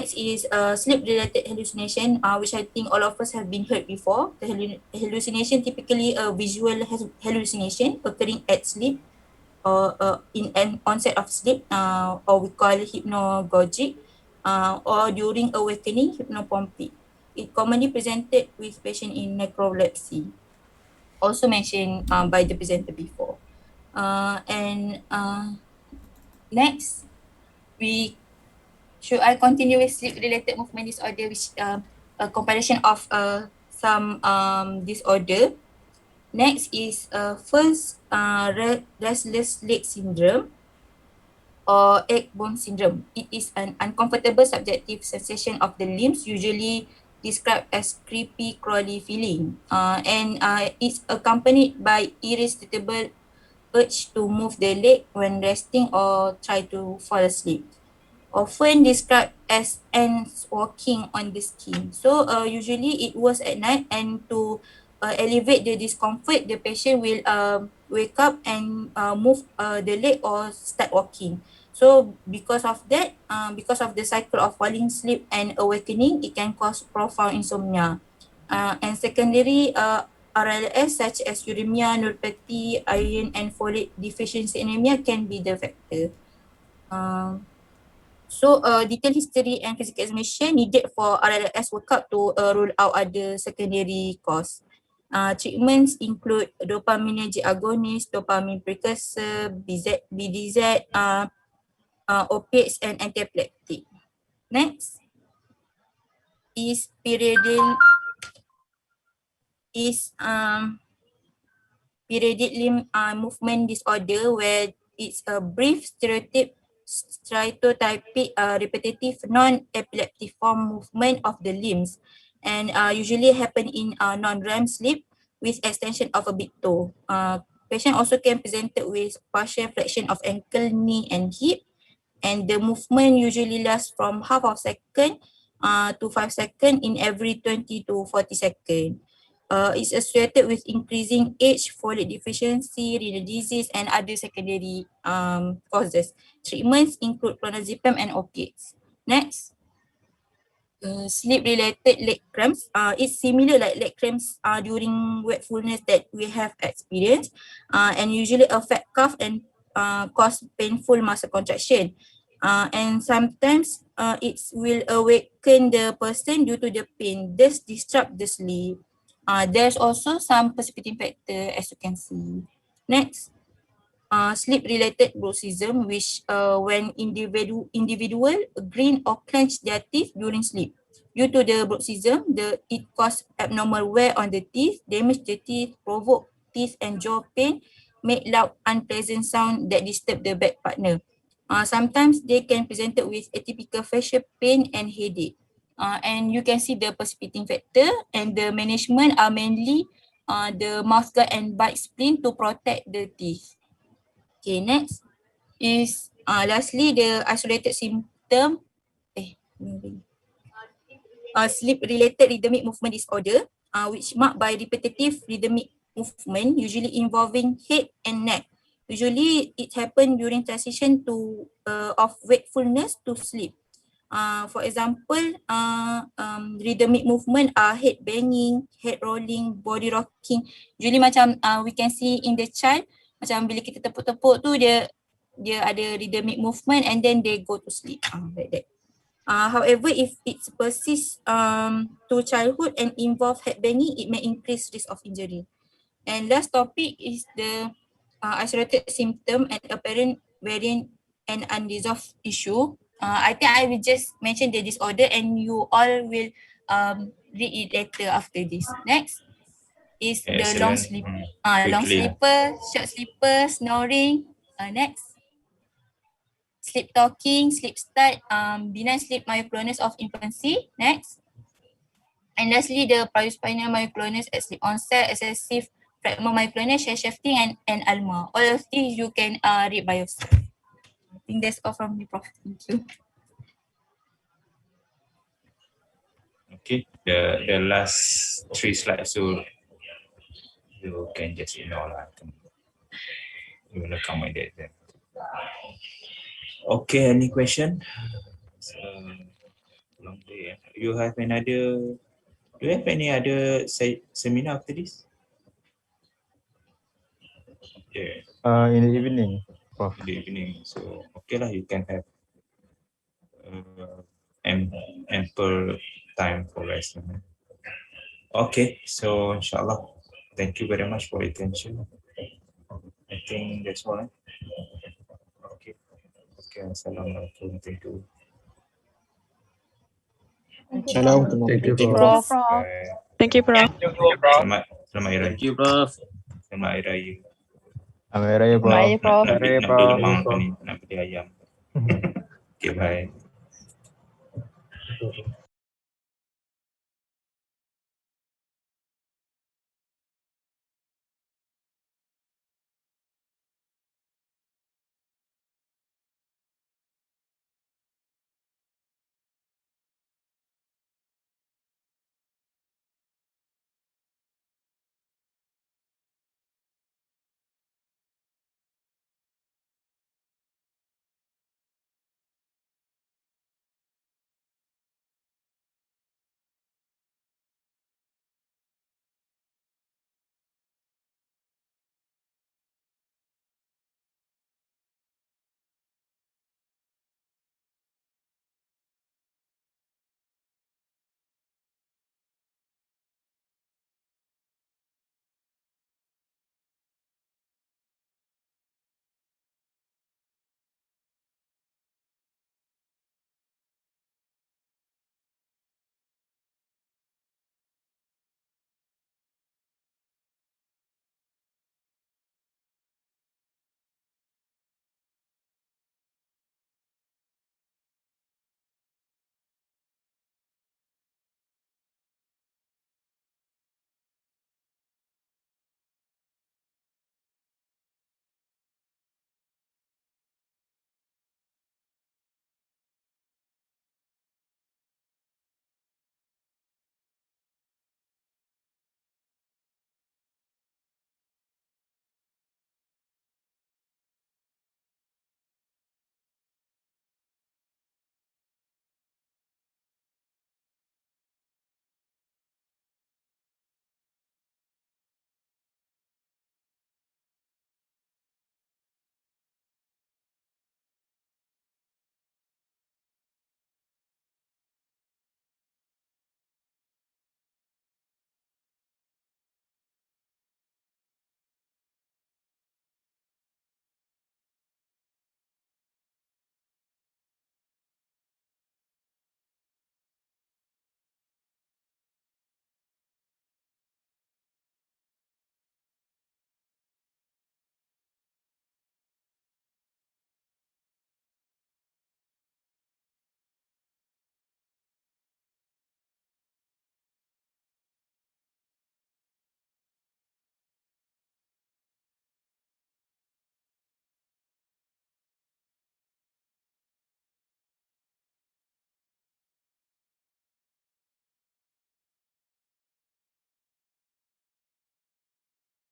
Next is sleep-related hallucination, which I think all of us have been heard before. The hallucination typically a visual hallucination occurring at sleep or in an onset of sleep, or we call it hypnagogic, or during awakening, hypnopompic. It commonly presented with patient in necrolepsy, also mentioned by the presenter before. And next, we should I continue with sleep-related movement disorder, which a compilation of some disorder. Next is first restless leg syndrome or egg bone syndrome. It is an uncomfortable subjective sensation of the limbs, usually described as creepy, crawly feeling, and it's accompanied by irresistible urge to move the leg when resting or try to fall asleep. Often described as ants walking on the skin. So usually it was at night, and to alleviate the discomfort, the patient will wake up and move the leg or start walking. So because of that, because of the cycle of falling asleep and awakening, it can cause profound insomnia. And secondary RLS such as uremia, neuropathy, iron and folate deficiency anemia can be the factor. So detailed history and physical examination needed for RLS workup to rule out other secondary cause. Treatments include dopaminergic agonist, dopamine precursor, BDZ, opiates and antiepileptic. Next is periodic limb movement disorder, where it's a brief stereotypic repetitive non-epileptic form movement of the limbs, and usually happen in non-REM sleep with extension of a big toe. Patient also can present with partial flexion of ankle, knee and hip, and the movement usually lasts from half of second to 5 seconds in every 20 to 40 seconds. It's associated with increasing age, folate deficiency, renal disease, and other secondary causes. Treatments include clonazepam and opiates. Next, sleep-related leg cramps. It's similar like leg cramps during wakefulness that we have experienced, and usually affect calf and cause painful muscle contraction. And sometimes it will awaken the person due to the pain, thus disrupt the sleep. There's also some precipitating factor, as you can see. Next, sleep-related bruxism, which when individual grin or clench their teeth during sleep. Due to the bruxism, it causes abnormal wear on the teeth, damage the teeth, provoke teeth and jaw pain, make loud unpleasant sound that disturb the bed partner. Sometimes they can present with atypical facial pain and headache. And you can see the precipitating factor, and the management are mainly the mouth guard and bite splint to protect the teeth. Okay, next is lastly the isolated symptom. Sleep-related rhythmic movement disorder, which marked by repetitive rhythmic movement, usually involving head and neck. Usually, it happens during transition to of wakefulness to sleep. For example, rhythmic movement are head banging, head rolling, body rocking. Usually macam we can see in the child, macam bila kita tepuk-tepuk tu dia ada rhythmic movement and then they go to sleep. Like that. However, if it persists to childhood and involve head banging, it may increase risk of injury. And last topic is the isolated symptom and apparent variant and unresolved issue. I think I will just mention the disorder and you all will read it later after this. Next is the long sleep, long sleeper, short sleeper, snoring. Next, sleep talking, sleep start, benign sleep myoclonus of infancy. Next, and lastly the paraspinal myoclonus at sleep onset, excessive fragment myoclonus, share shifting, and ALMA. All of these you can read by yourself. I think that's all from me, Prof. Thank you. Okay, the last 3 slides, so you can just ignore lah. You will accommodate them. Okay, any question? So, Okay. You have another, do you have any other seminar after this? Yeah, In the evening, Prof. in the evening. So, okay lah, you can have ample time for rest. Okay, so inshallah, thank you very much for your attention. I think that's all. Okay. Okay, assalamualaikum. Thank you. Salam. Thank you, Thank you, Prof. Prof. Bye. Thank you, Prof. Selamat Hari Raya. Thank you, Prof. Selamat Hari Raya. Selamat Hari Raya, Prof. Bye, Prof. Nak beli Selamat Hari Raya, lemang Prof. ni, nak beli ayam. Okay, bye.